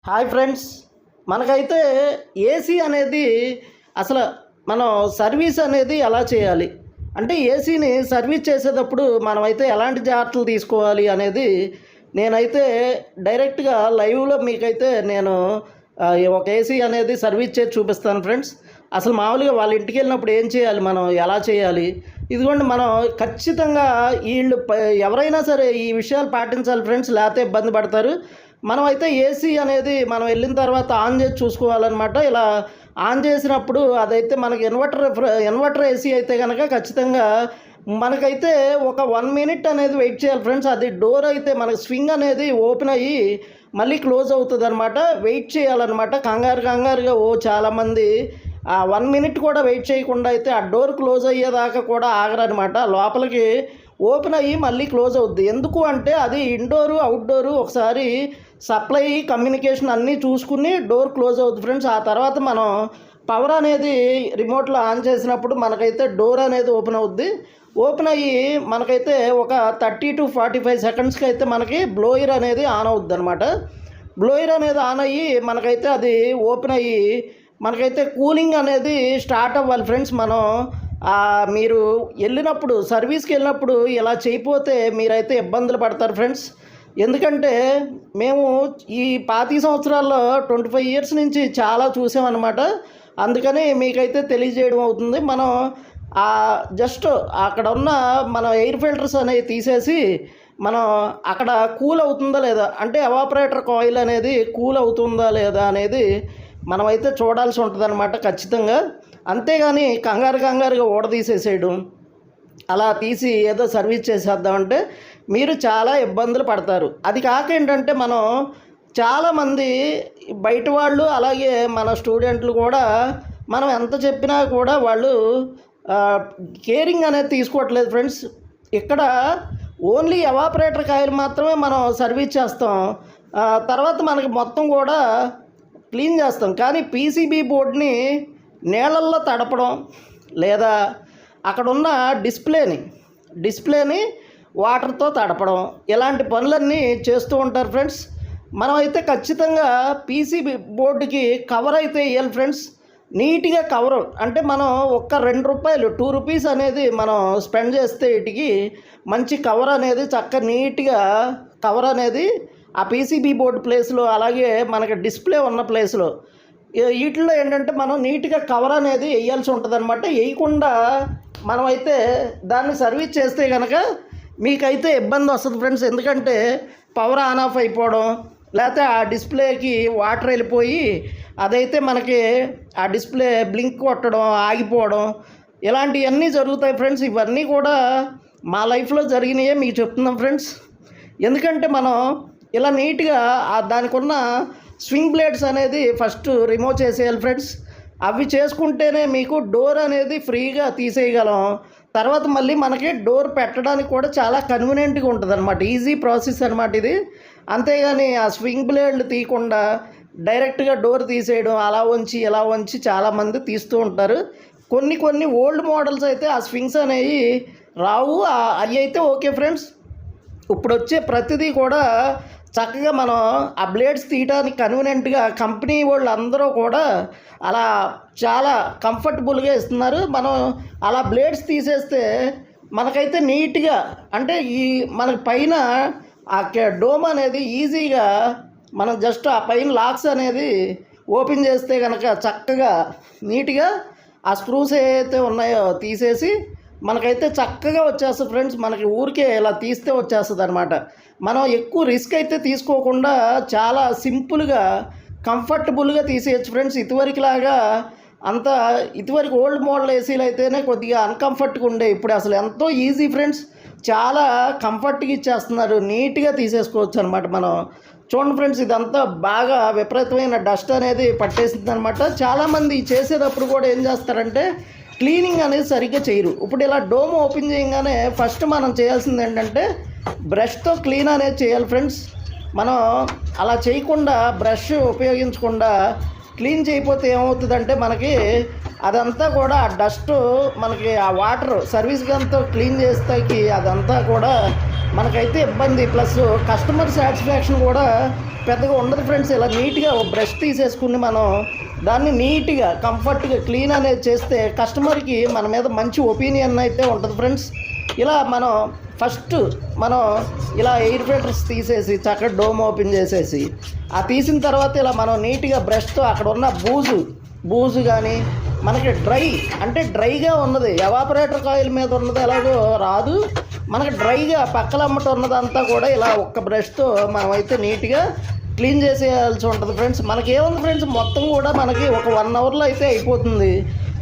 Hi friends, మనకైతే AC అనేది అసలు మనం సర్వీస్ అనేది ఎలా చేయాలి అంటే ఏసీని సర్వీస్ చేసేటప్పుడు మనమైతే ఎలాంటి జాగ్రత్తలు తీసుకోవాలి అనేది నేనైతే డైరెక్ట్గా లైవ్లో మీకైతే నేను ఒక ఏసీ అనేది సర్వీస్ చేసి చూపిస్తాను ఫ్రెండ్స్. అసలు మామూలుగా వాళ్ళ ఇంటికి వెళ్ళినప్పుడు ఏం చేయాలి, మనం ఎలా చేయాలి, ఇదిగోండి మనం ఖచ్చితంగా వీళ్ళు ఎవరైనా సరే ఈ విషయాలు పాటించాలి ఫ్రెండ్స్, లేకపోతే ఇబ్బంది పడతారు. మనం అయితే ఏసీ అనేది మనం వెళ్ళిన తర్వాత ఆన్ చేసి చూసుకోవాలన్నమాట. ఇలా ఆన్ చేసినప్పుడు అదైతే మనకి ఇన్వర్టర్ ఏసీ అయితే కనుక ఖచ్చితంగా మనకైతే ఒక 1 మినిట్ అనేది వెయిట్ చేయాలి ఫ్రెండ్స్. అది డోర్ అయితే మనకి స్వింగ్ అనేది ఓపెన్ అయ్యి మళ్ళీ క్లోజ్ అవుతుంది అనమాట. వెయిట్ చేయాలన్నమాట కంగారుగా. చాలామంది ఆ 1 మినిట్ కూడా వెయిట్ చేయకుండా అయితే ఆ డోర్ క్లోజ్ అయ్యేదాకా కూడా ఆగరనమాట. లోపలికి ఓపెన్ అయ్యి మళ్ళీ క్లోజ్ అవుద్ది. ఎందుకు అంటే అది ఇండోరు అవుట్డోరు ఒకసారి సప్లై కమ్యూనికేషన్ అన్నీ చూసుకుని డోర్ క్లోజ్ అవుతుంది ఫ్రెండ్స్. ఆ తర్వాత మనం పవర్ అనేది రిమోట్లో ఆన్ చేసినప్పుడు మనకైతే డోర్ అనేది ఓపెన్ అవుద్ది. ఓపెన్ అయ్యి మనకైతే ఒక 30 to 45 సెకండ్స్కి అయితే మనకి బ్లోయర్ అనేది ఆన్ అవుద్ది అనమాట. బ్లోయర్ అనేది ఆన్ అయ్యి మనకైతే అది ఓపెన్ అయ్యి మనకైతే కూలింగ్ అనేది స్టార్ట్ అవ్వాలి ఫ్రెండ్స్. మనం మీరు వెళ్ళినప్పుడు సర్వీస్కి వెళ్ళినప్పుడు ఇలా చేయకపోతే మీరైతే ఇబ్బందులు పడతారు ఫ్రెండ్స్. ఎందుకంటే మేము ఈ 25 సంవత్సరాల్లో 25 ఇయర్స్ నుంచి చాలా చూసామన్నమాట. అందుకని మీకైతే తెలియజేయడం అవుతుంది. మనం జస్ట్ అక్కడ ఉన్న మన ఎయిర్ ఫిల్టర్స్ అనేవి తీసేసి మనం అక్కడ కూల్ అవుతుందా లేదా అంటే ఎవాపరేటర్ కాయిల్ అనేది కూల్ అవుతుందా లేదా అనేది మనమైతే చూడాల్సి ఉంటుంది అనమాట ఖచ్చితంగా. అంతేగాని కంగారుగా తీసేసేయడం, అలా తీసి ఏదో సర్వీస్ చేసేద్దామంటే మీరు చాలా ఇబ్బందులు పడతారు. అది కాక ఏంటంటే మనం చాలామంది బయట వాళ్ళు అలాగే మన స్టూడెంట్లు కూడా మనం ఎంత చెప్పినా కూడా వాళ్ళు కేరింగ్ అనేది తీసుకోవట్లేదు ఫ్రెండ్స్. ఇక్కడ ఓన్లీ ఎవాపరేటర్ కాయిల్ మాత్రమే మనం సర్వీస్ చేస్తాం. తర్వాత మనకి మొత్తం కూడా క్లీన్ చేస్తాం. కానీ పీసీబీ బోర్డ్ని నీళ్ళల్లో తడపడం లేదా అక్కడ ఉన్న డిస్ప్లేని వాటర్తో తడపడం ఇలాంటి పనులన్నీ చేస్తూ ఉంటారు ఫ్రెండ్స్. మనం అయితే ఖచ్చితంగా పీసీబీ బోర్డుకి కవర్ అయితే వేయాలి ఫ్రెండ్స్. నీట్గా కవర్ అంటే మనం ఒక్క ₹2 రూపీస్ అనేది మనం స్పెండ్ చేస్తే వీటికి మంచి కవర్ అనేది నీట్గా కవర్ అనేది ఆ పీసీబీ బోర్డు ప్లేస్లో అలాగే మనకి డిస్ప్లే ఉన్న ప్లేస్లో వీటిల్లో ఏంటంటే మనం నీట్గా కవర్ అనేది వేయాల్సి ఉంటుంది అనమాట. వేయకుండా మనమైతే దాన్ని సర్వీస్ చేస్తే కనుక మీకైతే ఇబ్బంది వస్తుంది ఫ్రెండ్స్. ఎందుకంటే పవర్ ఆన్ ఆఫ్ అయిపోవడం లేకపోతే ఆ డిస్ప్లేకి వాటర్ వెళ్ళిపోయి అదైతే మనకి ఆ డిస్ప్లే బ్లింక్ కొట్టడం ఆగిపోవడం ఇలాంటివన్నీ జరుగుతాయి ఫ్రెండ్స్. ఇవన్నీ కూడా మా లైఫ్లో జరిగినాయే మీకు చెప్తున్నాం ఫ్రెండ్స్. ఎందుకంటే మనం ఇలా నీట్గా దానికి ఉన్న స్వింగ్ బ్లేడ్స్ అనేది ఫస్ట్ రిమూవ్ చేసేయాలి ఫ్రెండ్స్. అవి చేసుకుంటేనే మీకు డోర్ అనేది ఫ్రీగా తీసేయగలం. తర్వాత మళ్ళీ మనకి డోర్ పెట్టడానికి కూడా చాలా కన్వీనియంట్గా ఉంటుంది అనమాట. ఈజీ ప్రాసెస్ అనమాట ఇది. అంతేగాని ఆ స్వింగ్ బ్లేడ్లు తీయకుండా డైరెక్ట్గా డోర్ తీసేయడం అలా వంచి ఇలా వంచి చాలామంది తీస్తూ ఉంటారు. కొన్ని ఓల్డ్ మోడల్స్ అయితే ఆ స్వింగ్స్ అనేవి రావు. అవి అయితే ఓకే ఫ్రెండ్స్. ఇప్పుడు వచ్చే ప్రతిదీ కూడా చక్కగా మనం ఆ బ్లేడ్స్ తీయడానికి కన్వీనియంట్గా కంపెనీ వాళ్ళు అందరూ కూడా అలా చాలా కంఫర్టబుల్గా ఇస్తున్నారు. మనం అలా బ్లేడ్స్ తీసేస్తే మనకైతే నీట్గా అంటే మనకి పైన ఆ డోమ్ అనేది ఈజీగా మనం జస్ట్ ఆ పైన లాక్స్ అనేది ఓపెన్ చేస్తే కనుక చక్కగా నీట్గా ఆ స్క్రూస్ ఏవైతే ఉన్నాయో తీసేసి మనకైతే చక్కగా వచ్చేస్తుంది ఫ్రెండ్స్. మనకి ఊరికే ఇలా తీస్తే వచ్చేస్తుంది అనమాట. మనం ఎక్కువ రిస్క్ అయితే తీసుకోకుండా చాలా సింపుల్గా కంఫర్టబుల్గా తీసేయచ్చు ఫ్రెండ్స్. ఇదివరకు ఓల్డ్ మోడల్ ఏసీలు అయితేనే కొద్దిగా అన్కంఫర్ట్గా ఉండే. ఇప్పుడు అసలు ఎంతో ఈజీ ఫ్రెండ్స్. చాలా కంఫర్ట్గా ఇచ్చేస్తున్నారు, నీట్గా తీసేసుకోవచ్చు అనమాట. మనం చూడండి ఫ్రెండ్స్, ఇదంతా బాగా విపరీతమైన డస్ట్ అనేది పట్టేసింది అనమాట. చాలామంది చేసేటప్పుడు కూడా ఏం చేస్తారంటే క్లీనింగ్ అనేది సరిగ్గా చేయరు. ఇప్పుడు ఇలా డోమ్ ఓపెన్ చేయగానే ఫస్ట్ మనం చేయాల్సింది ఏంటంటే బ్రష్తో క్లీన్ అనేది చేయాలి ఫ్రెండ్స్. మనం అలా చేయకుండా బ్రష్ ఉపయోగించకుండా క్లీన్ చేయకపోతే ఏమవుతుందంటే మనకి అదంతా కూడా ఆ డస్ట్ మనకి ఆ వాటర్ సర్వీస్ గన్తో క్లీన్ చేస్తాకి అదంతా కూడా మనకైతే ఇబ్బంది, ప్లస్ కస్టమర్ సాటిస్ఫాక్షన్ కూడా పెద్దగా ఉండదు ఫ్రెండ్స్. ఇలా నీట్గా బ్రష్ తీసేసుకుని మనం దాన్ని నీట్గా కంఫర్ట్గా క్లీన్ అనేది చేస్తే కస్టమర్కి మన మీద మంచి ఒపీనియన్ అయితే ఉంటుంది ఫ్రెండ్స్. ఇలా మనం ఫస్ట్ ఇలా ఎయిర్ ఫిల్టర్స్ తీసేసి చక్కగా డోమ్ ఓపెన్ చేసేసి ఆ తీసిన తర్వాత ఇలా మనం నీట్గా బ్రష్తో అక్కడ ఉన్న బూజు కానీ మనకి డ్రైగా ఉన్నది ఎవాపరేటర్ కాయిల్ మీద ఉన్నది ఎలాగో రాదు, మనకి డ్రైగా పక్కల అమ్మట ఉన్నదంతా కూడా ఇలా ఒక్క బ్రష్తో మనమైతే నీట్గా క్లీన్ చేసేయాల్సి ఉంటుంది ఫ్రెండ్స్. మనకి ఏముంది ఫ్రెండ్స్, మొత్తం కూడా మనకి ఒక 1 అవర్లో అయితే అయిపోతుంది.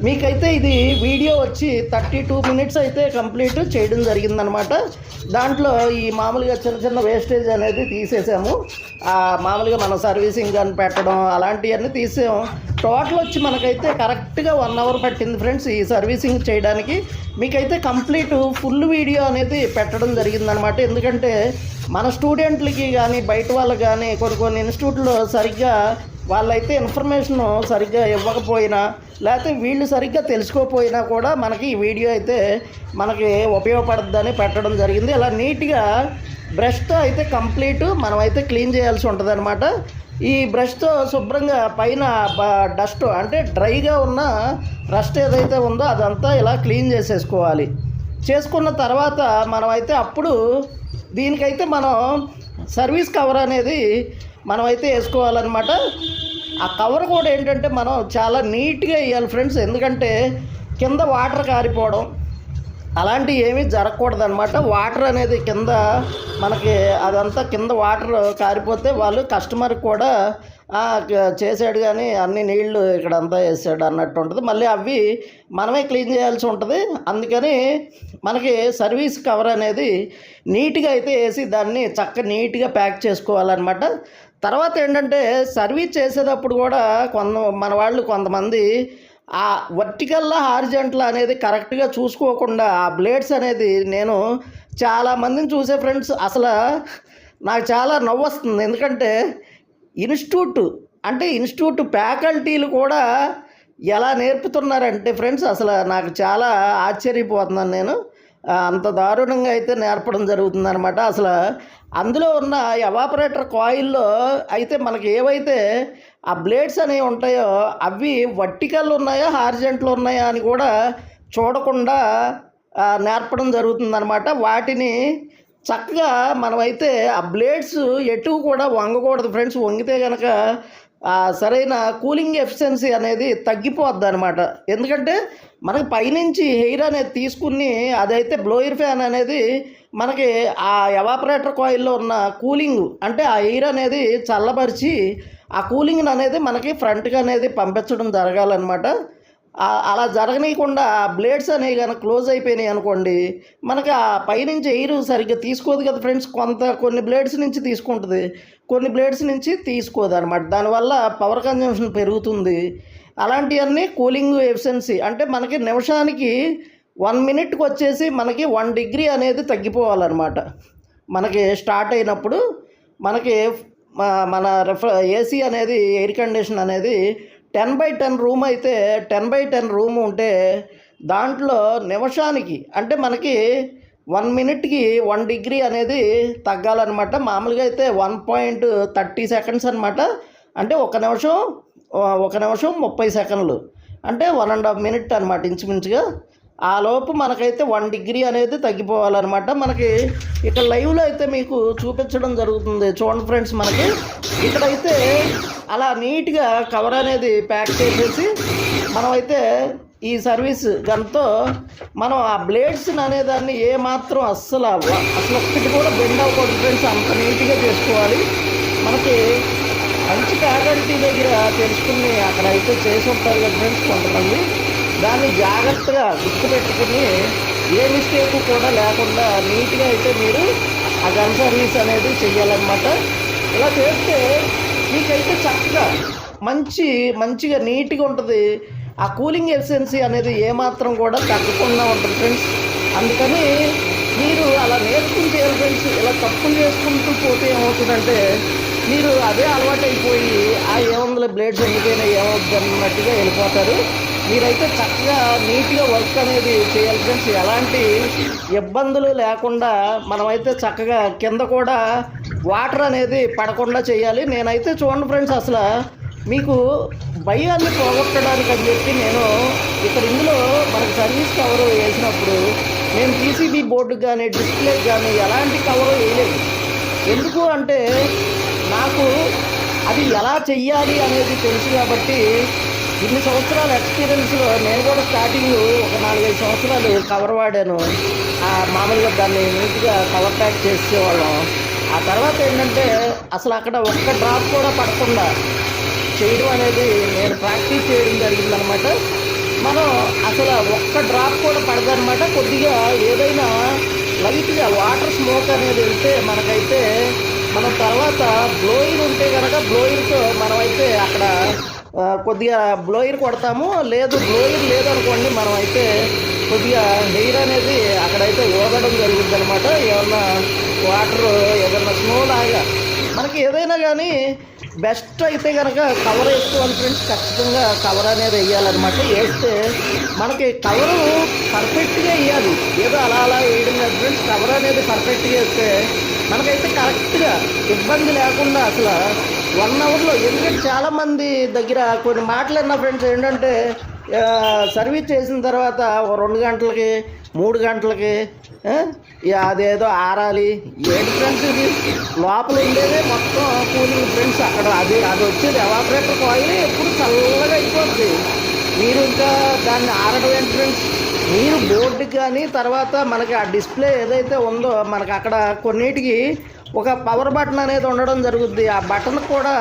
మీకైతే ఇది వీడియో వచ్చి 32 మినిట్స్ అయితే కంప్లీట్ చేయడం జరిగిందనమాట. దాంట్లో ఈ మామూలుగా చిన్న వేస్టేజ్ అనేది తీసేసాము. మామూలుగా మనం సర్వీసింగ్ కానీ పెట్టడం అలాంటివన్నీ తీసాము. టోటల్ వచ్చి మనకైతే కరెక్ట్గా 1 అవర్ పట్టింది ఫ్రెండ్స్ ఈ సర్వీసింగ్ చేయడానికి. మీకైతే కంప్లీట్ ఫుల్ వీడియో అనేది పెట్టడం జరిగిందనమాట. ఎందుకంటే మన స్టూడెంట్లకి కానీ బయట వాళ్ళకి కానీ కొన్ని ఇన్స్టిట్యూట్లో సరిగ్గా వాళ్ళైతే ఇన్ఫర్మేషన్ సరిగ్గా ఇవ్వకపోయినా లేకపోతే వీళ్ళు సరిగ్గా తెలుసుకోకపోయినా కూడా మనకి ఈ వీడియో అయితే మనకి ఉపయోగపడుతుందని పెట్టడం జరిగింది. ఇలా నీట్గా బ్రష్తో అయితే కంప్లీట్ మనమైతే క్లీన్ చేయాల్సి ఉంటుంది అనమాట. ఈ బ్రష్తో శుభ్రంగా పైన డస్ట్ అంటే డ్రైగా ఉన్న రస్ట్ ఏదైతే ఉందో అదంతా ఇలా క్లీన్ చేసేసుకోవాలి. చేసుకున్న తర్వాత మనమైతే అప్పుడు దీనికైతే మనం సర్వీస్ కవర్ అనేది మనమైతే వేసుకోవాలన్నమాట. ఆ కవర్ కూడా ఏంటంటే మనం చాలా నీట్గా వేయాలి ఫ్రెండ్స్. ఎందుకంటే కింద వాటర్ కారిపోవడం అలాంటివి ఏమీ జరగకూడదు అనమాట. వాటర్ అనేది కింద మనకి అదంతా కింద వాటర్ కారిపోతే వాళ్ళు కస్టమర్ కూడా చేసాడు కానీ అన్ని నీళ్లు ఇక్కడ అంతా వేసాడు అన్నట్టు ఉంటుంది. మళ్ళీ అవి మనమే క్లీన్ చేయాల్సి ఉంటుంది. అందుకని మనకి సర్వీస్ కవర్ అనేది నీట్గా అయితే వేసి దాన్ని నీట్గా ప్యాక్ చేసుకోవాలన్నమాట. తర్వాత ఏంటంటే సర్వీస్ చేసేటప్పుడు కూడా మన వాళ్ళు కొంతమంది ఆ వర్టికల్లా హారిజంటల్ అనేది కరెక్ట్గా చూసుకోకుండా ఆ బ్లేడ్స్ అనేది నేను చాలామందిని చూసే ఫ్రెండ్స్. అసలు నాకు చాలా నవ్వు వస్తుంది. ఎందుకంటే ఇన్స్టిట్యూట్ ఫ్యాకల్టీలు కూడా ఎలా నేర్పుతున్నారంటే ఫ్రెండ్స్ అసలు నాకు చాలా ఆశ్చర్యపోతున్నాను నేను. అంత దారుణంగా అయితే నేర్పడం జరుగుతుందనమాట. అసలు అందులో ఉన్న ఎవాపరేటర్ కాయిల్లో అయితే మనకి ఏవైతే ఆ బ్లేడ్స్ అనేవి ఉంటాయో అవి వర్టికల్ ఉన్నాయా హారిజంటల్ ఉన్నాయా అని కూడా చూడకుండా నేర్పడం జరుగుతుందనమాట. వాటిని చక్కగా మనమైతే ఆ బ్లేడ్స్ ఎటు కూడా వంగకూడదు ఫ్రెండ్స్. వంగితే కనుక సరైన కూలింగ్ ఎఫిషియన్సీ అనేది తగ్గిపోద్ది అనమాట. ఎందుకంటే మనకి పైనుంచి హెయిర్ అనేది తీసుకుని అదైతే బ్లోయర్ ఫ్యాన్ అనేది మనకి ఆ ఎవాపరేటర్ కాయిల్లో ఉన్న కూలింగ్ అంటే ఆ ఎయిర్ అనేది చల్లబరిచి ఆ కూలింగ్ అనేది మనకి ఫ్రంట్గా అనేది పంపించడం జరగాలన్నమాట. అలా జరగనీయకుండా ఆ బ్లేడ్స్ అనేవి కనుక క్లోజ్ అయిపోయినాయి అనుకోండి మనకి ఆ పైనుంచి ఎయిర్ సరిగ్గా తీసుకోదు కదా ఫ్రెండ్స్. కొన్ని బ్లేడ్స్ నుంచి తీసుకుంటుంది, కొన్ని బ్లేడ్స్ నుంచి తీసుకోదు అనమాట. దానివల్ల పవర్ కన్జంప్షన్ పెరుగుతుంది. అలాంటివన్నీ కూలింగ్ ఎఫిషియన్సీ అంటే మనకి నిమిషానికి 1 మినిట్కి వచ్చేసి మనకి 1 డిగ్రీ అనేది తగ్గిపోవాలన్నమాట. మనకి స్టార్ట్ అయినప్పుడు మనకి మన ఏసీ అనేది ఎయిర్ కండిషన్ అనేది 10/10 రూమ్ అయితే 10/10 రూమ్ ఉంటే దాంట్లో నిమిషానికి అంటే మనకి 1 మినిట్కి 1 డిగ్రీ అనేది తగ్గాలన్నమాట. మామూలుగా అయితే 1.30 సెకండ్స్ అనమాట. అంటే ఒక నిమిషం 30 సెకండ్లు అంటే 1.5 మినిట్ అనమాట ఇంచుమించుగా. ఆ లోపు మనకైతే 1 డిగ్రీ అనేది తగ్గిపోవాలన్నమాట. మనకి ఇక్కడ లైవ్లో అయితే మీకు చూపించడం జరుగుతుంది చూడండి ఫ్రెండ్స్. మనకి ఇక్కడైతే అలా నీట్గా కవర్ అనేది ప్యాక్ చేసేసి మనమైతే ఈ సర్వీస్ గన్తో మనం ఆ బ్లేడ్స్ అనేదాన్ని ఏమాత్రం అస్సలు ఒక్కటి కూడా బెండ్ అవ్వకూడదు ఫ్రెండ్స్. అంత నీట్గా చేసుకోవాలి. మనకి మంచి ఫ్యాకల్టీ దగ్గర తెలుసుకుని అక్కడ అయితే చేసి ఉంటారు కదా ఫ్రెండ్స్ కొంతమంది. దాన్ని జాగ్రత్తగా గుర్తుపెట్టుకుని ఏ మిస్టేక్ కూడా లేకుండా నీట్గా అయితే మీరు ఆ గన్ సర్వీస్ అనేది చెయ్యాలన్నమాట. ఇలా చేస్తే మీకైతే చక్కగా మంచిగా నీట్గా ఉంటుంది. ఆ కూలింగ్ ఎఫిషియన్సీ అనేది ఏమాత్రం కూడా తగ్గకుండా ఉంటుంది ఫ్రెండ్స్. అందుకని మీరు అలా నేర్చుకుంటే ఫ్రెండ్స్ ఇలా తప్పులు చేసుకుంటూ పోతే ఏమవుతుందంటే మీరు అదే అలవాటు అయిపోయి ఆ 700 బ్లేడ్స్ ఎందుకైనా ఏమవుద్ది అన్నట్టుగా వెళ్ళిపోతారు. మీరైతే చక్కగా నీట్గా వర్క్ అనేది చేయాలి ఫ్రెండ్స్. ఎలాంటి ఇబ్బందులు లేకుండా మనమైతే చక్కగా కింద కూడా వాటర్ అనేది పడకుండా చేయాలి. నేనైతే చూడండి ఫ్రెండ్స్, అసలు మీకు భయాన్ని పోగొట్టడానికి అని చెప్పి నేను ఇక్కడ ఇందులో మనకు సర్వీస్ కవర్ వేసినప్పుడు నేను పీసీబీ బోర్డుకి కానీ డిస్ప్లేకి కానీ ఎలాంటి కవర్ వేయలేదు. ఎందుకు అంటే నాకు అది ఎలా చెయ్యాలి అనేది తెలుసు కాబట్టి ఇన్ని సంవత్సరాల ఎక్స్పీరియన్స్లో నేను కూడా స్టార్టింగ్ ఒక 4-5 సంవత్సరాలు కవర్ వాడాను. మామూలుగా దాన్ని నీట్గా కవర్ ప్యాక్ చేసేవాళ్ళం. ఆ తర్వాత ఏంటంటే అసలు అక్కడ ఒక్క డ్రాప్ కూడా పడకుండా చేయడం అనేది నేను ప్రాక్టీస్ చేయడం జరిగిందనమాట. మనం అసలు ఒక్క డ్రాప్ కూడా పడదనమాట. కొద్దిగా ఏదైనా లైట్గా వాటర్ స్మోక్ అనేది వెళ్తే మనకైతే మనం తర్వాత బ్లోయిర్ ఉంటే కనుక బ్లోయిర్తో మనమైతే అక్కడ కొద్దిగా బ్లోయిర్ కొడతాము. బ్లోయిర్ లేదనుకోండి, మనమైతే కొద్దిగా హెయిర్ అనేది అక్కడైతే ఊగడం జరుగుతుంది అనమాట. ఏమన్నా వాటర్ ఏదన్నా స్నో లాగా మనకి ఏదైనా కానీ బెస్ట్ అయితే కనుక కవర్ వేసుకోవాలి ఫ్రెండ్స్. ఖచ్చితంగా కవర్ అనేది వేయాలన్నమాట. వేస్తే మనకి కవరు పర్ఫెక్ట్గా వేయాలి, ఏదో అలా వేయడం కాదు ఫ్రెండ్స్. కవర్ అనేది పర్ఫెక్ట్గా వేస్తే మనకైతే కరెక్ట్గా ఇబ్బంది లేకుండా అసలు 1 అవర్లో. ఎందుకంటే చాలామంది దగ్గర కొన్ని మాటలు విన్న ఫ్రెండ్స్ ఏంటంటే సర్వీస్ చేసిన తర్వాత 2 గంటలకి 3 గంటలకి అదేదో ఆరాలి. ఏంటి ఫ్రెండ్స్, ఇది లోపల ఉండేదే మొత్తం కూలింగ్ ఫ్రెండ్స్. అక్కడ అది వచ్చేది ఎవాపరేటర్ కాయిల్ ఎప్పుడు చల్లగా అయిపోద్ది. మీరు ఇంకా దాన్ని ఆరడం ఏంటి ఫ్రెండ్స్. మీరు బోర్డుకి కానీ తర్వాత మనకి ఆ డిస్ప్లే ఏదైతే ఉందో మనకి అక్కడ కొన్నిటికి ఒక పవర్ బటన్ అనేది ఉండడం జరుగుద్ది. ఆ బటన్ కూడా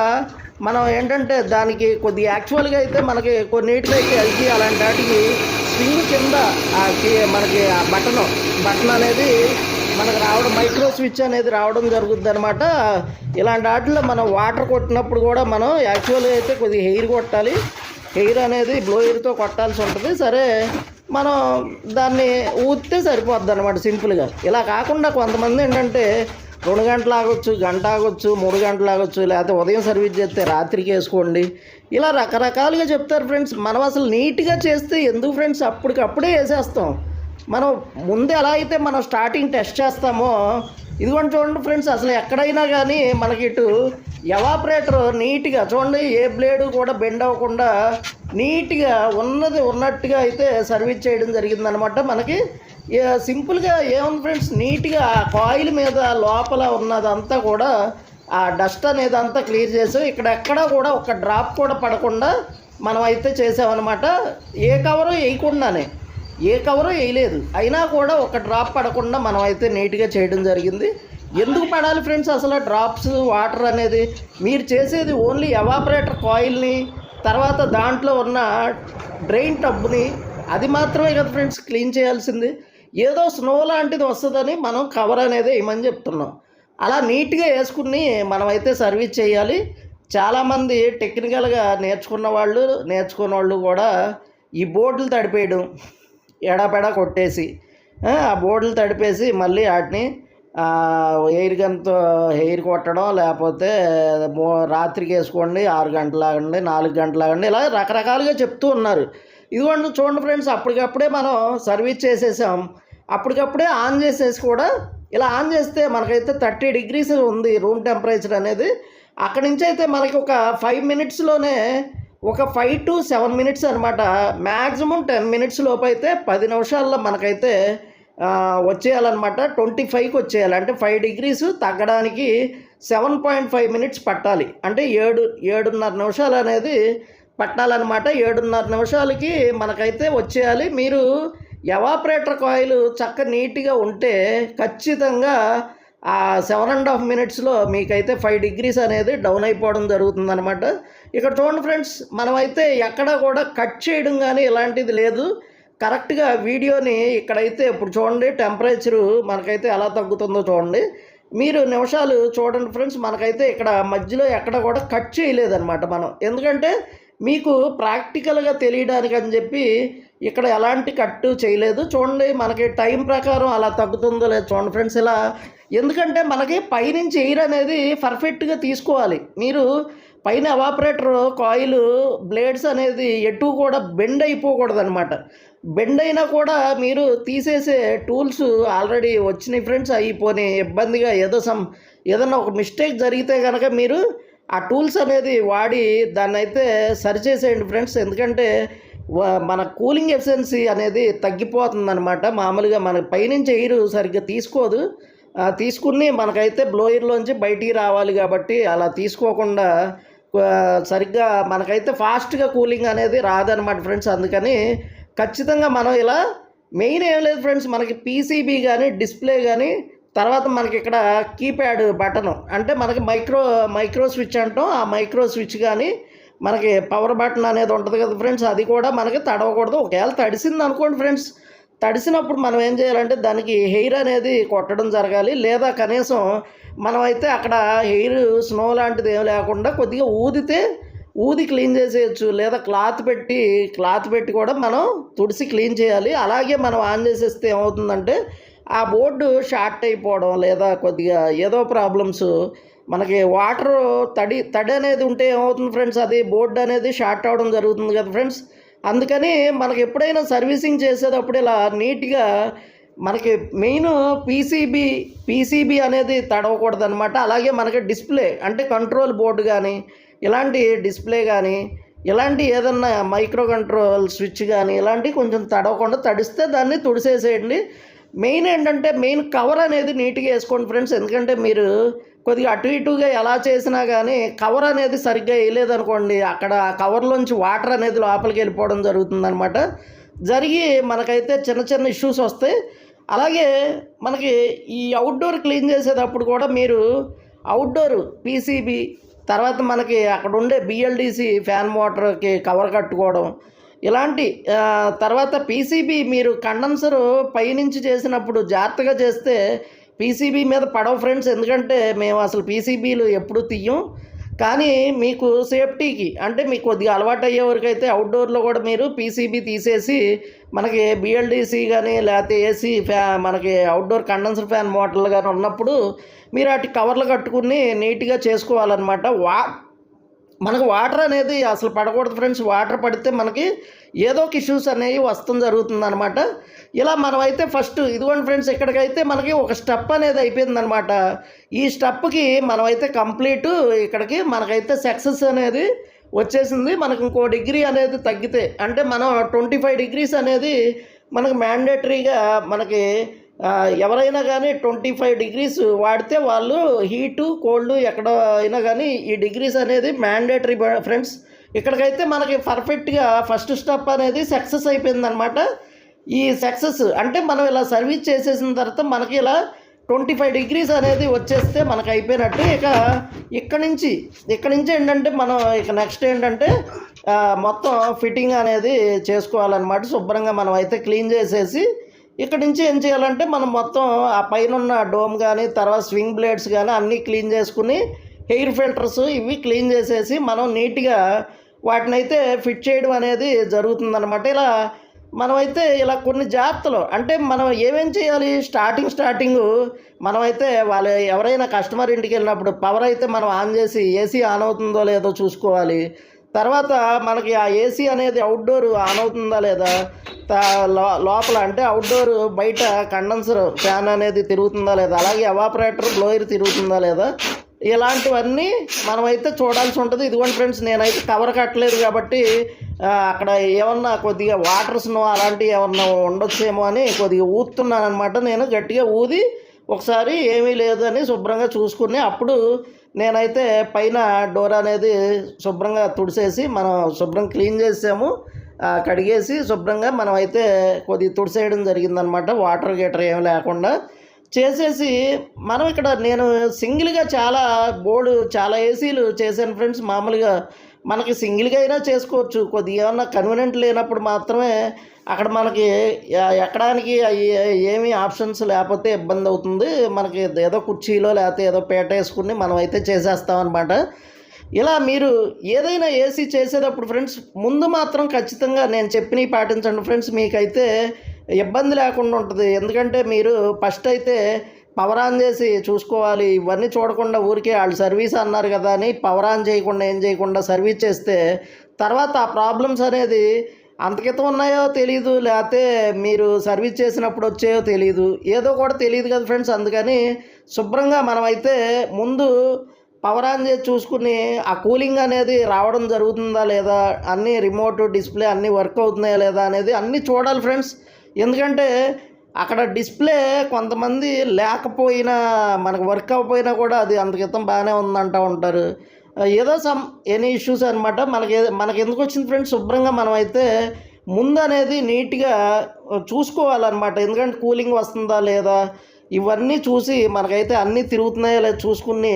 మనం ఏంటంటే దానికి కొద్దిగా యాక్చువల్గా అయితే మనకి కొన్నిటికి అయితే ఎల్జీ అలాంటి వాటికి స్వింగ్ కింద మనకి ఆ బటన్ అనేది మనకు రావడం, మైక్రో స్విచ్ అనేది రావడం జరుగుద్ది అనమాట. ఇలాంటి వాటిలో మనం వాటర్ కొట్టినప్పుడు కూడా మనం యాక్చువల్గా అయితే కొద్దిగా హెయిర్ కొట్టాలి. హెయిర్ అనేది బ్లోయర్తో కొట్టాల్సి ఉంటుంది. సరే, మనం దాన్ని ఊస్తే సరిపోద్ది అనమాట సింపుల్గా. ఇలా కాకుండా కొంతమంది ఏంటంటే 2 గంటలు ఆగొచ్చు, గంట ఆగొచ్చు, 3 గంటలు ఆగొచ్చు, లేకపోతే ఉదయం సర్వీస్ చేస్తే రాత్రికి వేసుకోండి, ఇలా రకరకాలుగా చెప్తారు ఫ్రెండ్స్. మనం అసలు నీట్గా చేస్తే ఎందుకు ఫ్రెండ్స్ అప్పటికప్పుడే వేసేస్తాం. మనం ముందు ఎలా అయితే మనం స్టార్టింగ్ టెస్ట్ చేస్తామో ఇదిగోండి చూడండి ఫ్రెండ్స్, అసలు ఎక్కడైనా కానీ మనకి ఇటు ఎవాపరేటర్ నీట్గా చూడండి, ఏ బ్లేడు కూడా బెండ్ అవ్వకుండా నీట్గా ఉన్నట్టుగా అయితే సర్వీస్ చేయడం జరిగిందనమాట. మనకి సింపుల్గా ఏముంది ఫ్రెండ్స్, నీట్గా ఆ కాయిల్ మీద లోపల ఉన్నదంతా కూడా ఆ డస్ట్ అనేది అంతా క్లియర్ చేసాం. ఇక్కడెక్కడా కూడా ఒక డ్రాప్ కూడా పడకుండా మనం అయితే చేసామన్నమాట. ఏ కవరు వేయలేదు, అయినా కూడా ఒక డ్రాప్ పడకుండా మనం అయితే నీట్గా చేయడం జరిగింది. ఎందుకు పడాలి ఫ్రెండ్స్ అసలు డ్రాప్స్ వాటర్ అనేది? మీరు చేసేది ఓన్లీ ఎవాపరేటర్ కాయిల్ని, తర్వాత దాంట్లో ఉన్న డ్రైన్ టబ్ని, అది మాత్రమే కదా ఫ్రెండ్స్ క్లీన్ చేయాల్సింది. ఏదో స్నో లాంటిది వస్తుందని మనం కవర్ అనేది వేయమని చెప్తున్నాం. అలా నీట్గా వేసుకుని మనమైతే సర్వీస్ చేయాలి. చాలామంది టెక్నికల్గా నేర్చుకున్న వాళ్ళు కూడా ఈ బోర్డులు తడిపేయడం, ఎడాపెడా కొట్టేసి ఆ బోర్డులు తడిపేసి మళ్ళీ వాటిని ఎయిర్ గన్తో హెయిర్ కొట్టడం, లేకపోతే రాత్రికి వేసుకోండి 6 గంటలు ఆగండి 4 గంటలు ఆగండి, ఇలా రకరకాలుగా చెప్తూ ఉన్నారు. ఇదిగోండి చూడండి ఫ్రెండ్స్, అప్పటికప్పుడే మనం సర్వీస్ చేసేసాం. అప్పటికప్పుడే ఆన్ చేసేసి కూడా ఇలా ఆన్ చేస్తే మనకైతే 30 degrees ఉంది రూమ్ టెంపరేచర్ అనేది. అక్కడి నుంచి అయితే మనకి ఒక 5 minutesలోనే ఒక 5 to 7 minutes అనమాట. మ్యాక్సిమం 10 minutes లోపు అయితే 10 నిమిషాల్లో మనకైతే వచ్చేయాలన్నమాట. 25కి వచ్చేయాలి. అంటే 5 degrees తగ్గడానికి 7.5 minutes పట్టాలి. అంటే 7.5 నిమిషాలు అనేది పట్టాలన్నమాట. 7.5 నిమిషాలకి మనకైతే వచ్చేయాలి. మీరు ఎవాపరేటర్ కాయిల్ నీట్గా ఉంటే ఖచ్చితంగా ఆ 7.5 minutesలో మీకైతే 5 degrees అనేది డౌన్ అయిపోవడం జరుగుతుందన్నమాట. ఇక్కడ చూడండి ఫ్రెండ్స్, మనమైతే ఎక్కడ కూడా కట్ చేయడం కానీ ఇలాంటిది లేదు. కరెక్ట్గా వీడియోని ఇక్కడైతే ఇప్పుడు చూడండి టెంపరేచరు మనకైతే ఎలా తగ్గుతుందో చూడండి. మీరు నిమిషాలు చూడండి ఫ్రెండ్స్, మనకైతే ఇక్కడ మధ్యలో ఎక్కడ కూడా కట్ చేయలేదన్నమాట మనం. ఎందుకంటే మీకు ప్రాక్టికల్గా తెలియడానికి అని చెప్పి ఇక్కడ ఎలాంటి కట్టు చేయలేదు. చూడండి మనకి టైం ప్రకారం అలా తగ్గుతుందో లేదు చూడండి ఫ్రెండ్స్ ఇలా. ఎందుకంటే మనకి పైనుంచి ఎయిర్ అనేది పర్ఫెక్ట్గా తీసుకోవాలి. మీరు పైన ఎవాపరేటర్ కాయిల్ బ్లేడ్స్ అనేది ఎటు కూడా బెండ్ అయిపోకూడదు అనమాట. బెండ్ అయినా కూడా మీరు తీసేసే టూల్స్ ఆల్రెడీ వచ్చినాయి ఫ్రెండ్స్. అయిపోయి ఇబ్బందిగా ఏదన్నా ఒక మిస్టేక్ జరిగితే కనుక మీరు ఆ టూల్స్ అనేది వాడి దాన్ని అయితే సరిచేసేయండి ఫ్రెండ్స్. ఎందుకంటే మన కూలింగ్ ఎఫిషియన్సీ అనేది తగ్గిపోతుంది అనమాట. మామూలుగా మన పైనుంచి ఎయిర్ సరిగ్గా తీసుకోదు. తీసుకుని మనకైతే బ్లోయర్లోంచి బయటికి రావాలి కాబట్టి అలా తీసుకోకుండా సరిగ్గా మనకైతే ఫాస్ట్గా కూలింగ్ అనేది రాదనమాట ఫ్రెండ్స్. అందుకని ఖచ్చితంగా మనం ఇలా మెయిన్ ఏం లేదు ఫ్రెండ్స్, మనకి పీసీబీ కానీ డిస్ప్లే కానీ తర్వాత మనకి ఇక్కడ కీప్యాడ్ బటను అంటే మనకి మైక్రో స్విచ్ అంటాం. ఆ మైక్రో స్విచ్ కానీ మనకి పవర్ బటన్ అనేది ఉంటుంది కదా ఫ్రెండ్స్, అది కూడా మనకి తడవకూడదు. ఒకవేళ తడిసింది అనుకోండి ఫ్రెండ్స్, తడిసినప్పుడు మనం ఏం చేయాలంటే దానికి హెయిర్ అనేది కొట్టడం జరగాలి. లేదా కనీసం మనమైతే అక్కడ హెయిర్ స్నో లాంటిది ఏం లేకుండా కొద్దిగా ఊది క్లీన్ చేసేయచ్చు. లేదా క్లాత్ పెట్టి కూడా మనం తుడిసి క్లీన్ చేయాలి. అలాగే మనం ఆన్ చేసేస్తే ఏమవుతుందంటే ఆ బోర్డు షార్ట్ అయిపోవడం లేదా కొద్దిగా ఏదో ప్రాబ్లమ్స్ మనకి వాటర్ తడి అనేది ఉంటే ఏమవుతుంది ఫ్రెండ్స్, అది బోర్డు అనేది షార్ట్ అవ్వడం జరుగుతుంది కదా ఫ్రెండ్స్. అందుకని మనకి ఎప్పుడైనా సర్వీసింగ్ చేసేటప్పుడు ఇలా నీట్గా మనకి మెయిన్ పీసీబీ అనేది తడవకూడదు అనమాట. అలాగే మనకి డిస్ప్లే అంటే కంట్రోల్ బోర్డు కానీ ఇలాంటి డిస్ప్లే కానీ ఇలాంటి ఏదన్నా మైక్రో కంట్రోల్ స్విచ్ కానీ ఇలాంటివి కొంచెం తడవకుండా తడిస్తే దాన్ని తుడిసేసేయండి. మెయిన్ ఏంటంటే మెయిన్ కవర్ అనేది నీట్గా వేసుకోండి ఫ్రెండ్స్. ఎందుకంటే మీరు కొద్దిగా అటు ఇటుగా ఎలా చేసినా కానీ కవర్ అనేది సరిగ్గా వేయలేదనుకోండి, అక్కడ కవర్లోంచి వాటర్ అనేది లోపలికి వెళ్ళిపోవడం జరుగుతుందనమాట. జరిగి మనకైతే చిన్న ఇష్యూస్ వస్తాయి. అలాగే మనకి ఈ అవుట్డోర్ క్లీన్ చేసేటప్పుడు కూడా మీరు అవుట్డోర్ పీసీబీ తర్వాత మనకి అక్కడ ఉండే బిఎల్డిసి ఫ్యాన్ మోటార్కి కవర్ కట్టుకోవడం ఇలాంటి తర్వాత పీసీబీ మీరు కండెన్సర్ పైనుంచి చేసినప్పుడు జాగ్రత్తగా చేస్తే పీసీబీ మీద పడవ ఫ్రెండ్స్. ఎందుకంటే మేము అసలు పీసీబీలు ఎప్పుడు తీయం, కానీ మీకు సేఫ్టీకి అంటే మీకు కొద్దిగా అలవాటు అయ్యే వరకు అయితే అవుట్డోర్లో కూడా మీరు పీసీబీ తీసేసి మనకి బిఎల్డిసి కానీ లేకపోతే ఏసీ మనకి అవుట్డోర్ కండెన్సర్ ఫ్యాన్ మోటార్లు కానీ ఉన్నప్పుడు మీరు వాటి కవర్లు కట్టుకుని నీట్గా చేసుకోవాలన్నమాట. మనకు వాటర్ అనేది అసలు పడకూడదు ఫ్రెండ్స్. వాటర్ పడితే మనకి ఏదో ఒక ఇష్యూస్ అనేవి వస్తుంది జరుగుతుందన్నమాట. ఇలా మనమైతే ఫస్ట్ ఇదిగోండి ఫ్రెండ్స్, ఇక్కడికైతే మనకి ఒక స్టెప్ అనేది అయిపోయిందనమాట. ఈ స్టెప్కి మనమైతే కంప్లీట్ ఇక్కడికి మనకైతే సక్సెస్ అనేది వచ్చేసింది. మనకు ఇంకో డిగ్రీ అనేది తగ్గితే అంటే మనం 25 degrees అనేది మనకు మ్యాండేటరీగా మనకి ఎవరైనా కానీ 25 degrees వాడితే వాళ్ళు హీటు కోల్డ్ ఎక్కడ అయినా కానీ ఈ డిగ్రీస్ అనేది మ్యాండేటరీ ఫ్రెండ్స్. ఇక్కడికైతే మనకి పర్ఫెక్ట్గా ఫస్ట్ స్టెప్ అనేది సక్సెస్ అయిపోయిందనమాట. ఈ సక్సెస్ అంటే మనం ఇలా సర్వీస్ చేసేసిన తర్వాత మనకి ఇలా 25 degrees అనేది వచ్చేస్తే మనకు అయిపోయినట్టు. ఇక్కడి నుంచి ఏంటంటే మనం నెక్స్ట్ ఏంటంటే మొత్తం ఫిట్టింగ్ అనేది చేసుకోవాలన్నమాట. శుభ్రంగా మనం అయితే క్లీన్ చేసేసి ఇక్కడ నుంచి ఏం చేయాలంటే మనం మొత్తం ఆ పైన ఉన్న డోమ్ కానీ తర్వాత స్వింగ్ బ్లేడ్స్ కానీ అన్నీ క్లీన్ చేసుకుని హెయిర్ ఫిల్టర్స్ ఇవి క్లీన్ చేసేసి మనం నీట్గా వాటిని అయితే ఫిట్ చేయడం అనేది జరుగుతుందన్నమాట. ఇలా మనమైతే ఇలా కొన్ని జాగ్రత్తలు అంటే మనం ఏమేం చేయాలి, స్టార్టింగ్ మనమైతే వాళ్ళు ఎవరైనా కస్టమర్ ఇంటికి వెళ్ళినప్పుడు పవర్ అయితే మనం ఆన్ చేసి ఏసీ ఆన్ అవుతుందో లేదో చూసుకోవాలి. తర్వాత మనకి ఆ ఏసీ అనేది అవుట్డోర్ ఆన్ అవుతుందా లేదా, లోపల అంటే అవుట్డోర్ బయట కండెన్సర్ ఫ్యాన్ అనేది తిరుగుతుందా లేదా, అలాగే ఎవాపరేటర్ బ్లోయర్ తిరుగుతుందా లేదా, ఇలాంటివన్నీ మనమైతే చూడాల్సి ఉంటుంది. ఇదిగోండి ఫ్రెండ్స్, నేనైతే కవర్ కట్టలేదు కాబట్టి అక్కడ ఏమన్నా కొద్దిగా వాటర్ స్నో అలాంటివి ఏమన్నా ఉండొచ్చేమో అని కొద్దిగా ఊతున్నాను అనమాట. నేను గట్టిగా ఊది ఒకసారి ఏమీ లేదు అని శుభ్రంగా చూసుకుని అప్పుడు నేనైతే పైన డోర్ అనేది శుభ్రంగా తుడిసేసి మనం శుభ్రం క్లీన్ చేసాము, కడిగేసి శుభ్రంగా మనం అయితే కొద్దిగా తుడిసేయడం జరిగిందనమాట. వాటర్ గీటర్ ఏమి లేకుండా చేసేసి మనం ఇక్కడ నేను సింగిల్గా చాలా ఏసీలు చేశాను ఫ్రెండ్స్. మామూలుగా మనకి సింగిల్గా అయినా చేసుకోవచ్చు, కొద్దిగా ఏమన్నా కన్వీనియంట్ లేనప్పుడు మాత్రమే అక్కడ మనకి ఎక్కడానికి ఏమీ ఆప్షన్స్ లేకపోతే ఇబ్బంది అవుతుంది. మనకి ఏదో కుర్చీలో లేకపోతే ఏదో పేట వేసుకుని మనం అయితే చేసేస్తామన్నమాట. ఇలా మీరు ఏదైనా ఏసీ చేసేటప్పుడు ఫ్రెండ్స్ ముందు మాత్రం ఖచ్చితంగా నేను చెప్పినవి పాటించండి ఫ్రెండ్స్, మీకైతే ఇబ్బంది లేకుండా ఉంటుంది. ఎందుకంటే మీరు ఫస్ట్ అయితే పవర్ ఆన్ చేసి చూసుకోవాలి. ఇవన్నీ చూడకుండా ఊరికే వాళ్ళు సర్వీస్ అన్నారు కదా అని పవర్ ఆన్ చేయకుండా ఏం చేయకుండా సర్వీస్ చేస్తే తర్వాత ఆ ప్రాబ్లమ్స్ అనేది అంతకితం ఉన్నాయో తెలీదు, లేకపోతే మీరు సర్వీస్ చేసినప్పుడు వచ్చాయో తెలీదు, ఏదో కూడా తెలియదు కదా ఫ్రెండ్స్. అందుకని శుభ్రంగా మనమైతే ముందు పవర్ ఆన్ చేసి చూసుకుని ఆ కూలింగ్ అనేది రావడం జరుగుతుందా లేదా, అన్నీ రిమోట్ డిస్ప్లే అన్నీ వర్క్ అవుతున్నాయా లేదా అనేది అన్నీ చూడాలి ఫ్రెండ్స్. ఎందుకంటే అక్కడ డిస్ప్లే కొంతమంది లేకపోయినా మనకు వర్క్ అవ్వకపోయినా కూడా అది అంతకితం బాగానే ఉందంటూ ఉంటారు. ఏదో సమ్ ఎనీ ఇష్యూస్ అనమాట. మనకి ఎందుకు వచ్చింది ఫ్రెండ్స్, శుభ్రంగా మనమైతే ముందు అనేది నీట్గా చూసుకోవాలన్నమాట. ఎందుకంటే కూలింగ్ వస్తుందా లేదా ఇవన్నీ చూసి మనకైతే అన్నీ తిరుగుతున్నాయో లేదా చూసుకుని,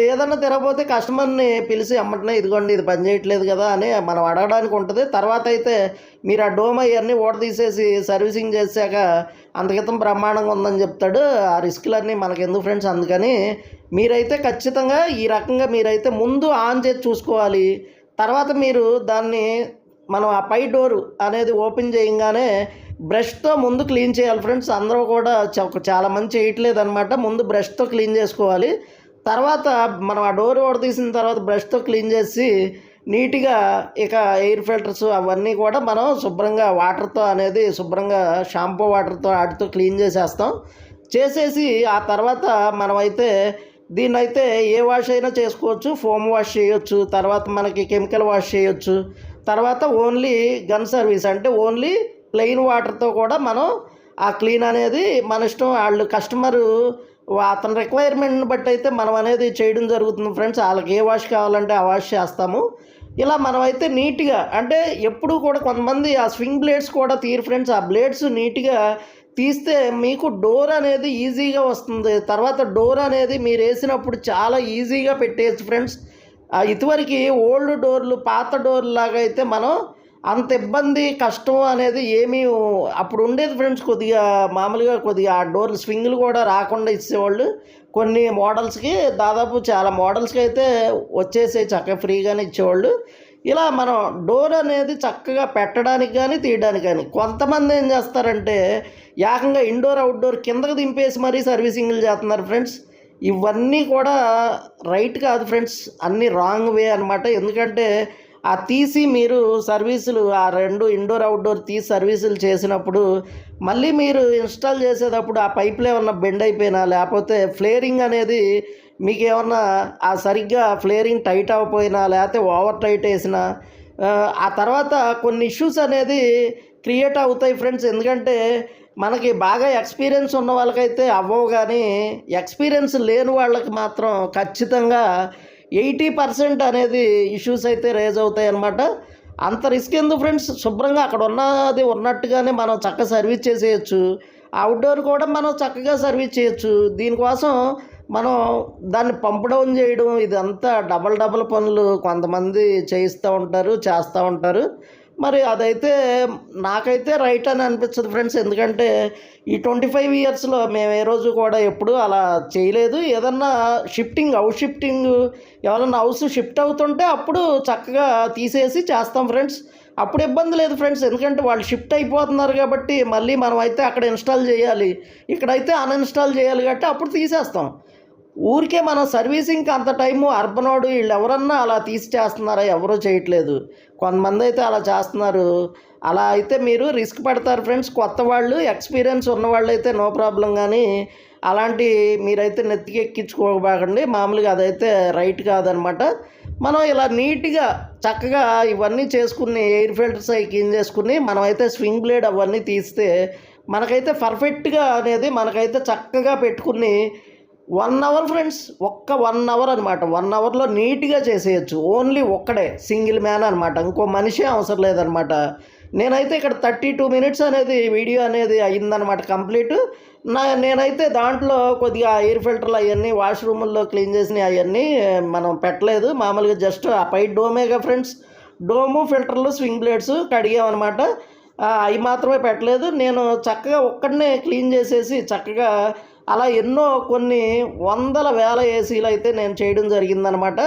ఏదన్నా తిరగకపోతే కస్టమర్ని పిలిచి అమ్మటనే ఇదిగోండి ఇది పని చేయట్లేదు కదా అని మనం అడగడానికి ఉంటుంది. తర్వాత అయితే మీరు ఆ డోమ్ అవన్నీ తీసేసి సర్వీసింగ్ చేశాక అంతకితం బ్రహ్మాండంగా ఉందని చెప్తాడు. ఆ రిస్క్లన్నీ మనకెందుకు ఫ్రెండ్స్. అందుకని మీరైతే ఖచ్చితంగా ఈ రకంగా మీరైతే ముందు ఆన్ చేసి చూసుకోవాలి. తర్వాత మీరు దాన్ని మనం ఆ పై డోరు అనేది ఓపెన్ చేయగానే బ్రష్తో ముందు క్లీన్ చేయాలి ఫ్రెండ్స్. అందరూ కూడా చాలామంది చేయట్లేదు అనమాట. ముందు బ్రష్తో క్లీన్ చేసుకోవాలి. తర్వాత మనం ఆ డోర్ తీసిన తర్వాత బ్రష్తో క్లీన్ చేసి నీట్గా ఇక ఎయిర్ ఫిల్టర్స్ అవన్నీ కూడా మనం శుభ్రంగా వాటర్తో అనేది శుభ్రంగా షాంపూ వాటర్తో వాటితో క్లీన్ చేసేసి ఆ తర్వాత మనమైతే దీన్నైతే ఏ వాష్ అయినా చేసుకోవచ్చు. ఫోమ్ వాష్ చేయొచ్చు, తర్వాత మనకి కెమికల్ వాష్ చేయొచ్చు, తర్వాత ఓన్లీ గన్ సర్వీస్ అంటే ఓన్లీ ప్లెయిన్ వాటర్తో కూడా మనం ఆ క్లీన్ అనేది మన ఇష్టం. వాళ్ళు కస్టమరు అతని రిక్వైర్మెంట్ని బట్టి అయితే మనం అనేది చేయడం జరుగుతుంది ఫ్రెండ్స్. వాళ్ళకి ఏ వాష్ కావాలంటే ఆ వాష్ చేస్తాము. ఇలా మనమైతే నీట్గా అంటే ఎప్పుడు కూడా కొంతమంది ఆ స్వింగ్ బ్లేడ్స్ కూడా తీరు ఫ్రెండ్స్. ఆ బ్లేడ్స్ నీట్గా తీస్తే మీకు డోర్ అనేది ఈజీగా వస్తుంది. తర్వాత డోర్ అనేది మీరు వేసినప్పుడు చాలా ఈజీగా పెట్టేయచ్చు ఫ్రెండ్స్. ఇదివరకు ఓల్డ్ డోర్లు పాత డోర్ లాగా అయితే మనం అంత ఇబ్బంది కష్టం అనేది ఏమీ అప్పుడు ఉండేది ఫ్రెండ్స్. కొద్దిగా మామూలుగా కొద్దిగా ఆ డోర్లు స్వింగ్లు కూడా రాకుండా ఇచ్చేవాళ్ళు. కొన్ని మోడల్స్కి దాదాపు చాలా మోడల్స్కి అయితే వచ్చేసాయి, చక్కగా ఫ్రీగానే ఇచ్చేవాళ్ళు. ఇలా మనం డోర్ అనేది చక్కగా పెట్టడానికి కానీ తీయడానికి కానీ. కొంతమంది ఏం చేస్తారంటే ఏకంగా ఇండోర్ అవుట్డోర్ కిందకు దింపేసి మరీ సర్వీసింగ్లు చేస్తున్నారు ఫ్రెండ్స్. ఇవన్నీ కూడా రైట్ కాదు ఫ్రెండ్స్, అన్నీ రాంగ్ వే అనమాట. ఎందుకంటే ఆ తీసి మీరు సర్వీసులు ఆ రెండు ఇండోర్ అవుట్డోర్ తీసి సర్వీసులు చేసినప్పుడు మళ్ళీ మీరు ఇన్స్టాల్ చేసేటప్పుడు ఆ పైపులు ఏమన్నా బెండ్ అయిపోయినా, లేకపోతే ఫ్లేరింగ్ అనేది మీకు ఏమన్నా ఆ సరిగ్గా ఫ్లేరింగ్ టైట్ అవ్వకపోయినా, లేకపోతే ఓవర్ టైట్ వేసినా ఆ తర్వాత కొన్ని ఇష్యూస్ అనేది క్రియేట్ అవుతాయి ఫ్రెండ్స్. ఎందుకంటే మనకి బాగా ఎక్స్పీరియన్స్ ఉన్న వాళ్ళకైతే అవ్వవు, కానీ ఎక్స్పీరియన్స్ లేని వాళ్ళకి మాత్రం ఖచ్చితంగా 80% అనేది ఇష్యూస్ అయితే రేజ్ అవుతాయి అన్నమాట. అంత రిస్క్ ఎందుకు ఫ్రెండ్స్, శుభ్రంగా అక్కడ ఉన్నది ఉన్నట్టుగానే మనం చక్కగా సర్వీస్ చేసేయచ్చు. అవుట్డోర్ కూడా మనం చక్కగా సర్వీస్ చేయొచ్చు. దీనికోసం మనం దాన్ని పంప్ డౌన్ చేయడం ఇదంతా డబల్ పనులు కొంతమంది చేస్తూ ఉంటారు. మరి అదైతే నాకైతే రైట్ అని అనిపించదు ఫ్రెండ్స్. ఎందుకంటే ఈ 25 ఇయర్స్లో మేము ఏ రోజు కూడా ఎప్పుడు అలా చేయలేదు. ఏదన్నా హౌస్ షిఫ్టింగ్ ఎవరన్నా హౌస్ షిఫ్ట్ అవుతుంటే అప్పుడు చక్కగా తీసేసి చేస్తాం ఫ్రెండ్స్. అప్పుడు ఇబ్బంది లేదు ఫ్రెండ్స్. ఎందుకంటే వాళ్ళు షిఫ్ట్ అయిపోతున్నారు కాబట్టి మళ్ళీ మనం అయితే అక్కడ ఇన్స్టాల్ చేయాలి, ఇక్కడైతే అన్ఇన్స్టాల్ చేయాలి కాబట్టి అప్పుడు తీసేస్తాం. ఊరికే మనం సర్వీసింగ్కి అంత టైము అర్బనోడు వీళ్ళు ఎవరన్నా అలా తీసి చేస్తున్నారా, ఎవరూ చేయట్లేదు. కొంతమంది అయితే అలా చేస్తున్నారు. అలా అయితే మీరు రిస్క్ పడతారు ఫ్రెండ్స్. కొత్త వాళ్ళు ఎక్స్పీరియన్స్ ఉన్నవాళ్ళు అయితే నో ప్రాబ్లం, కానీ అలాంటి మీరైతే నెత్తికి ఎక్కించుకోబాకండి. మామూలుగా అదైతే రైట్ కాదనమాట. మనం ఇలా నీట్గా చక్కగా ఇవన్నీ చేసుకుని ఎయిర్ ఫిల్టర్స్ అవి క్లీన్ చేసుకుని మనమైతే స్వింగ్ బ్లేడ్ అవన్నీ తీస్తే మనకైతే పర్ఫెక్ట్గా అనేది మనకైతే చక్కగా పెట్టుకుని 1 అవర్ ఫ్రెండ్స్, ఒక్క 1 అవర్ అనమాట. 1 అవర్లో నీట్గా చేసేయచ్చు. ఓన్లీ ఒక్కడే సింగిల్ మ్యాన్ అనమాట, ఇంకో మనిషి అవసరం లేదనమాట. నేనైతే ఇక్కడ 32 మినిట్స్ అనేది వీడియో అనేది అయ్యిందనమాట కంప్లీట్. నేనైతే దాంట్లో కొద్దిగా ఎయిర్ ఫిల్టర్లు అవన్నీ వాష్రూముల్లో క్లీన్ చేసినవి అవన్నీ మనం పెట్టలేదు. మామూలుగా జస్ట్ ఆ పై డోమేగా ఫ్రెండ్స్, డోము ఫిల్టర్లు స్వింగ్ బ్లేడ్స్ కడిగామన్నమాట. అవి మాత్రమే పెట్టలేదు. నేను చక్కగా ఒక్కడనే క్లీన్ చేసేసి చక్కగా అలా ఎన్నో కొన్ని వందల వేల ఏసీలు అయితే నేను చేయడం జరిగిందనమాట.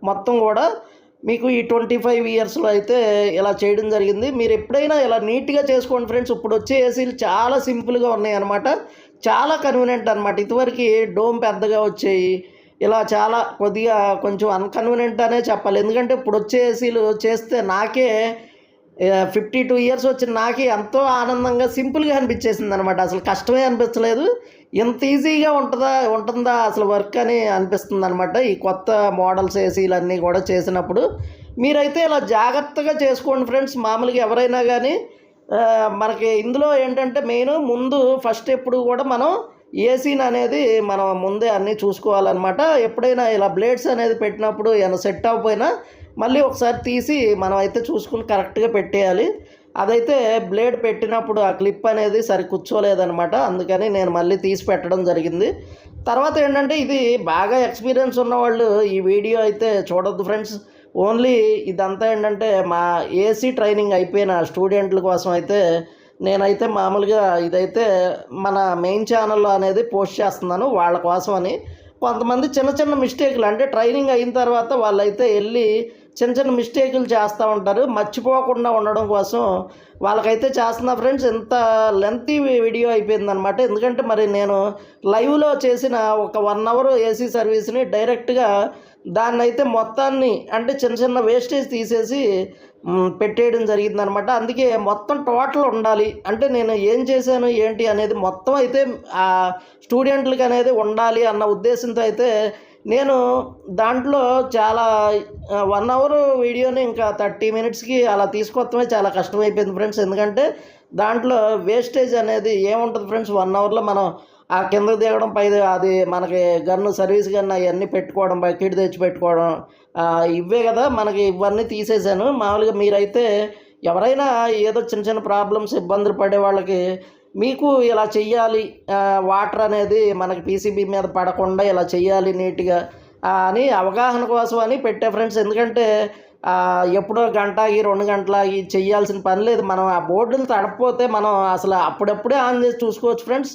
మొత్తం కూడా మీకు ఈ 25 ఇయర్స్లో అయితే ఇలా చేయడం జరిగింది. మీరు ఎప్పుడైనా ఇలా నీట్గా చేసుకోండి ఫ్రెండ్స్. ఇప్పుడు వచ్చే ఏసీలు చాలా సింపుల్గా ఉన్నాయి అనమాట. చాలా కన్వీనియంట్ అనమాట. ఇదివరకు డోమ్ పెద్దగా వచ్చేయి. ఇలా చాలా కొద్దిగా కొంచెం అన్‌కన్వీనియంట్ అనే చెప్పాలి. ఎందుకంటే ఇప్పుడొచ్చే ఏసీలు చేస్తే నాకే 52 ఇయర్స్ వచ్చిన నాకే ఎంతో ఆనందంగా, సింపుల్‌గా అనిపించేసిందనమాట. అసలు కష్టమే అనిపించలేదు. ఇంత ఈజీగా ఉంటుందా అసలు వర్క్ అని అనిపిస్తుందనమాట. ఈ కొత్త మోడల్స్ ఏసీలన్నీ కూడా చేసినప్పుడు. మీరైతే ఇలా జాగ్రత్తగా చేసుకోండి ఫ్రెండ్స్. మామూలుగా ఎవరైనా గానీ మనకి ఇందులో ఏంటంటే ముందు ఫస్ట్ ఎప్పుడు కూడా మనం ఏసీని అనేది మనం ముందే అన్నీ చూసుకోవాలన్నమాట. ఎప్పుడైనా ఇలా బ్లేడ్స్ అనేది పెట్టినప్పుడు ఏమైనా సెట్ అవ్వకపోయినా మళ్ళీ ఒకసారి తీసి మనం అయితే చూసుకుని కరెక్ట్గా పెట్టేయాలి. అదైతే బ్లేడ్ పెట్టినప్పుడు ఆ క్లిప్ అనేది సరి కూర్చోలేదనమాట. అందుకని నేను మళ్ళీ తీసి పెట్టడం జరిగింది. తర్వాత ఏంటంటే ఇది బాగా ఎక్స్పీరియన్స్ ఉన్నవాళ్ళు ఈ వీడియో అయితే చూడొద్దు ఫ్రెండ్స్. ఓన్లీ ఇదంతా ఏంటంటే మా ఏసీ ట్రైనింగ్ అయిపోయిన స్టూడెంట్ల కోసం అయితే నేనైతే మామూలుగా ఇదైతే మన మెయిన్ ఛానల్లో అనేది పోస్ట్ చేస్తున్నాను వాళ్ళ కోసం అని. కొంతమంది చిన్న చిన్న మిస్టేకులు అంటే ట్రైనింగ్ అయిన తర్వాత వాళ్ళైతే వెళ్ళి చిన్న చిన్న మిస్టేకులు చేస్తూ ఉంటారు. మర్చిపోకుండా ఉండడం కోసం వాళ్ళకైతే చేస్తున్నా ఫ్రెండ్స్. ఇంత లెంతీ వీడియో అయిపోయిందనమాట. ఎందుకంటే మరి నేను లైవ్లో చేసిన ఒక 1 అవర్ ఏసీ సర్వీస్ని డైరెక్ట్గా దాన్నైతే మొత్తాన్ని అంటే చిన్న చిన్న వేస్టేజ్ తీసేసి పెట్టేయడం జరిగిందనమాట. అందుకే మొత్తం టోటల్ ఉండాలి. అంటే నేను ఏం చేశాను ఏంటి అనేది మొత్తం అయితే ఆ స్టూడెంట్లకి అనేది ఉండాలి అన్న ఉద్దేశంతో అయితే నేను దాంట్లో చాలా 1 అవర్ వీడియోని ఇంకా 30 మినిట్స్కి అలా తీసుకొత్తమే చాలా కష్టమైపోయింది ఫ్రెండ్స్. ఎందుకంటే దాంట్లో వేస్టేజ్ అనేది ఏముంటుంది ఫ్రెండ్స్. 1 అవర్లో మనం ఆ కిందకి దిగడం అది మనకి గన్ను సర్వీస్ గన్ను అవన్నీ పెట్టుకోవడం, బకెట్ తెచ్చి పెట్టుకోవడం ఇవే కదా మనకి. ఇవన్నీ తీసేసాను. మామూలుగా మీరైతే ఎవరైనా ఏదో చిన్న చిన్న ప్రాబ్లమ్స్ ఇబ్బందులు పడే వాళ్ళకి మీకు ఇలా చెయ్యాలి, వాటర్ అనేది మనకి పీసీబీ మీద పడకుండా ఇలా చెయ్యాలి నీట్గా అని అవగాహన కోసం అని పెట్టే ఫ్రెండ్స్. ఎందుకంటే ఎప్పుడో గంటకి 2 గంటలకి చెయ్యాల్సిన పని లేదు. మనం ఆ బోర్డులు తడపపోతే మనం అసలు అప్పుడప్పుడే ఆన్ చేసి చూసుకోవచ్చు ఫ్రెండ్స్.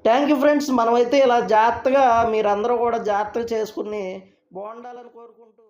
Thank you friends. మనమైతే ఇలా జాగ్రత్తగా మీరందరూ కూడా జాగ్రత్తగా చేసుకుని బాగుండాలని కోరుకుంటూ